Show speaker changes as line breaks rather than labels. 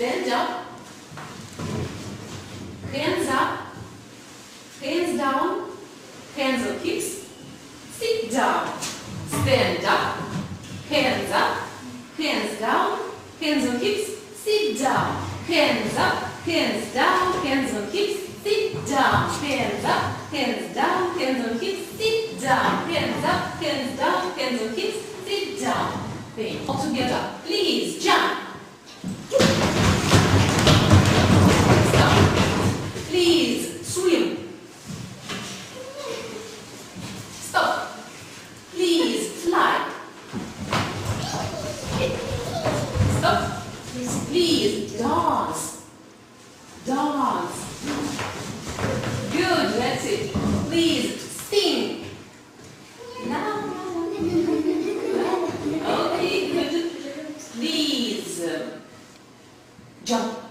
stand up, hands up, hands down, hands on hips, sit down, stand up, hands up, hands down, hands on hips, sit down, hands up, hands down, hands on hips, sit down, hands up, hands down, hands on hips, sit down, hands up, hands down, hands on hips, sit down. Okay, all together. Please jump. Stop. Please swim. Stop. Please fly. Stop. Please dance. Dance. Good, that's it. Please sing. Okay, good. Please jump.